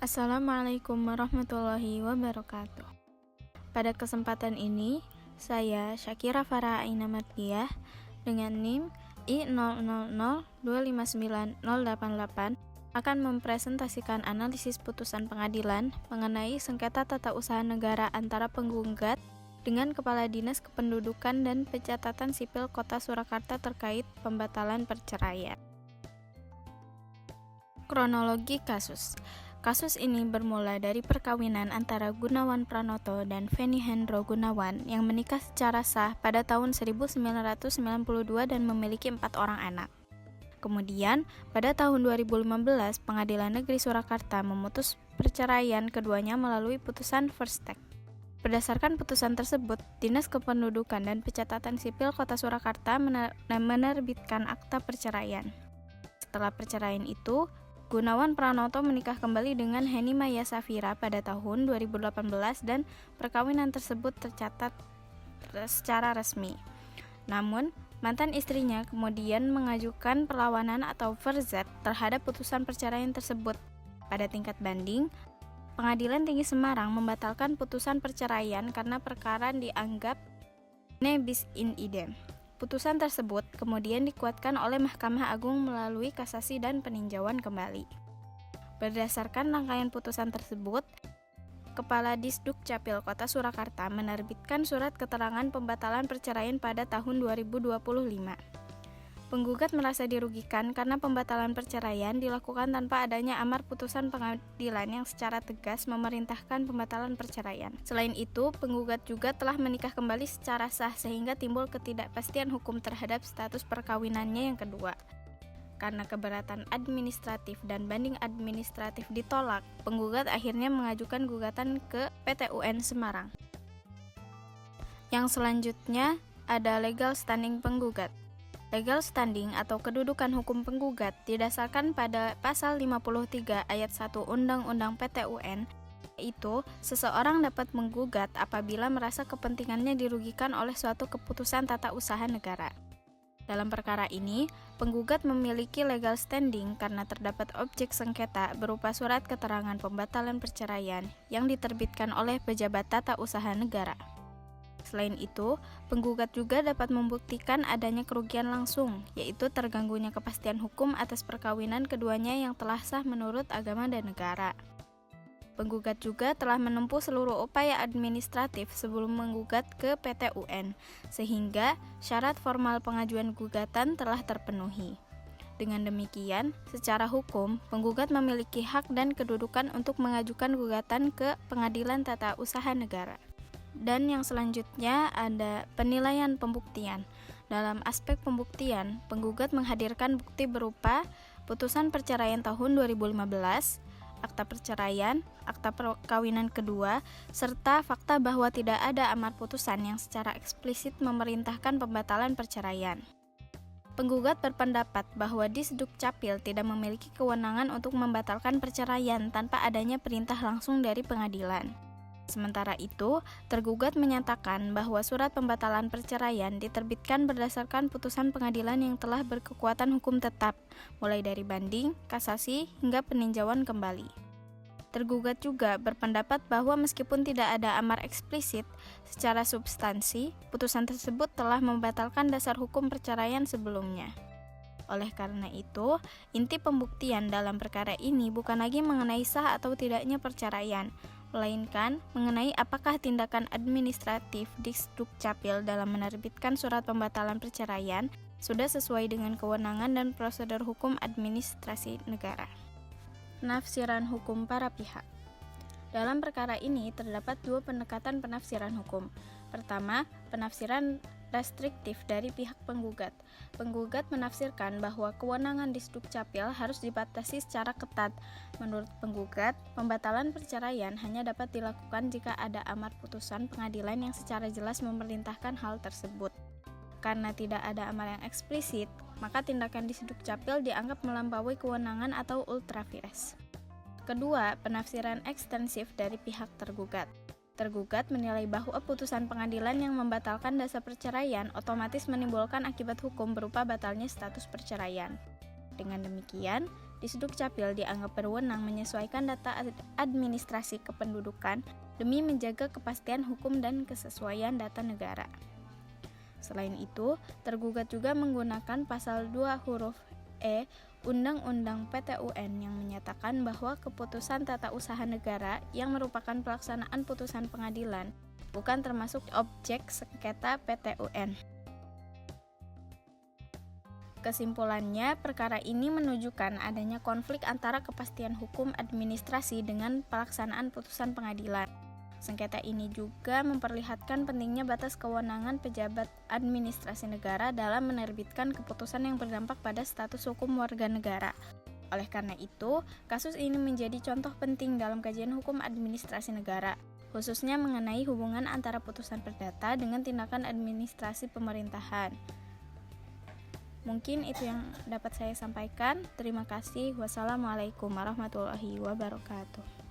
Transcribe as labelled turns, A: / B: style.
A: Assalamualaikum warahmatullahi wabarakatuh. Pada kesempatan ini, saya Syakira Farah Aina Mardiah dengan NIM I00025988 akan mempresentasikan analisis putusan pengadilan mengenai sengketa tata usaha negara antara penggugat dengan Kepala Dinas Kependudukan dan Pencatatan Sipil Kota Surakarta terkait pembatalan perceraian. Kronologi kasus. Kasus ini bermula dari perkawinan antara Gunawan Pranoto dan Feni Hendro Gunawan yang menikah secara sah pada tahun 1992 dan memiliki 4 orang anak. Kemudian, pada tahun 2015, Pengadilan Negeri Surakarta memutus perceraian keduanya melalui putusan First Take. Berdasarkan putusan tersebut, Dinas Kependudukan dan Pencatatan Sipil Kota Surakarta menerbitkan akta perceraian. Setelah perceraian itu, Gunawan Pranoto menikah kembali dengan Heni Maya Safira pada tahun 2018 dan perkawinan tersebut tercatat secara resmi. Namun, mantan istrinya kemudian mengajukan perlawanan atau verzet terhadap putusan perceraian tersebut. Pada tingkat banding, Pengadilan Tinggi Semarang membatalkan putusan perceraian karena perkara dianggap ne bis in idem. Putusan tersebut kemudian dikuatkan oleh Mahkamah Agung melalui kasasi dan peninjauan kembali. Berdasarkan rangkaian putusan tersebut, Kepala Disduk Capil Kota Surakarta menerbitkan surat keterangan pembatalan perceraian pada tahun 2025. Penggugat merasa dirugikan karena pembatalan perceraian dilakukan tanpa adanya amar putusan pengadilan yang secara tegas memerintahkan pembatalan perceraian. Selain itu, penggugat juga telah menikah kembali secara sah sehingga timbul ketidakpastian hukum terhadap status perkawinannya yang kedua. Karena keberatan administratif dan banding administratif ditolak, penggugat akhirnya mengajukan gugatan ke PT UN Semarang. Yang selanjutnya ada legal standing penggugat. Legal standing atau kedudukan hukum penggugat didasarkan pada pasal 53 ayat 1 Undang-Undang PT UN, yaitu seseorang dapat menggugat apabila merasa kepentingannya dirugikan oleh suatu keputusan tata usaha negara. Dalam perkara ini, penggugat memiliki legal standing karena terdapat objek sengketa berupa surat keterangan pembatalan perceraian yang diterbitkan oleh pejabat tata usaha negara. Selain itu, penggugat juga dapat membuktikan adanya kerugian langsung, yaitu terganggunya kepastian hukum atas perkawinan keduanya yang telah sah menurut agama dan negara. Penggugat juga telah menempuh seluruh upaya administratif sebelum menggugat ke PT UN, sehingga syarat formal pengajuan gugatan telah terpenuhi. Dengan demikian, secara hukum, penggugat memiliki hak dan kedudukan untuk mengajukan gugatan ke Pengadilan Tata Usaha Negara. Dan yang selanjutnya ada penilaian pembuktian. Dalam aspek pembuktian, penggugat menghadirkan bukti berupa putusan perceraian tahun 2015, akta perceraian, akta perkawinan kedua, serta fakta bahwa tidak ada amar putusan yang secara eksplisit memerintahkan pembatalan perceraian. Penggugat berpendapat bahwa Disduk Capil tidak memiliki kewenangan untuk membatalkan perceraian tanpa adanya perintah langsung dari pengadilan. Sementara itu, tergugat menyatakan bahwa surat pembatalan perceraian diterbitkan berdasarkan putusan pengadilan yang telah berkekuatan hukum tetap, mulai dari banding, kasasi, hingga peninjauan kembali. Tergugat juga berpendapat bahwa meskipun tidak ada amar eksplisit, secara substansi, putusan tersebut telah membatalkan dasar hukum perceraian sebelumnya. Oleh karena itu, inti pembuktian dalam perkara ini bukan lagi mengenai sah atau tidaknya perceraian, melainkan mengenai apakah tindakan administratif Disduk Capil dalam menerbitkan surat pembatalan perceraian sudah sesuai dengan kewenangan dan prosedur hukum administrasi negara. Penafsiran hukum para pihak. Dalam perkara ini terdapat dua pendekatan penafsiran hukum. Pertama, penafsiran restriktif dari pihak penggugat. Penggugat menafsirkan bahwa kewenangan Disduk Capil harus dibatasi secara ketat. Menurut penggugat, pembatalan perceraian hanya dapat dilakukan jika ada amar putusan pengadilan yang secara jelas memerintahkan hal tersebut. Karena tidak ada amar yang eksplisit, maka tindakan Disduk Capil dianggap melampaui kewenangan atau ultra vires. Kedua, penafsiran ekstensif dari pihak tergugat. Tergugat menilai bahwa putusan pengadilan yang membatalkan dasar perceraian otomatis menimbulkan akibat hukum berupa batalnya status perceraian. Dengan demikian, Disdukcapil dianggap berwenang menyesuaikan data administrasi kependudukan demi menjaga kepastian hukum dan kesesuaian data negara. Selain itu, tergugat juga menggunakan pasal 2 huruf E Undang-Undang PTUN yang menyatakan bahwa keputusan tata usaha negara yang merupakan pelaksanaan putusan pengadilan bukan termasuk objek sengketa PTUN. Kesimpulannya, perkara ini menunjukkan adanya konflik antara kepastian hukum administrasi dengan pelaksanaan putusan pengadilan. Sengketa ini juga memperlihatkan pentingnya batas kewenangan pejabat administrasi negara dalam menerbitkan keputusan yang berdampak pada status hukum warga negara. Oleh karena itu, kasus ini menjadi contoh penting dalam kajian hukum administrasi negara, khususnya mengenai hubungan antara putusan perdata dengan tindakan administrasi pemerintahan. Mungkin itu yang dapat saya sampaikan. Terima kasih. Wassalamualaikum warahmatullahi wabarakatuh.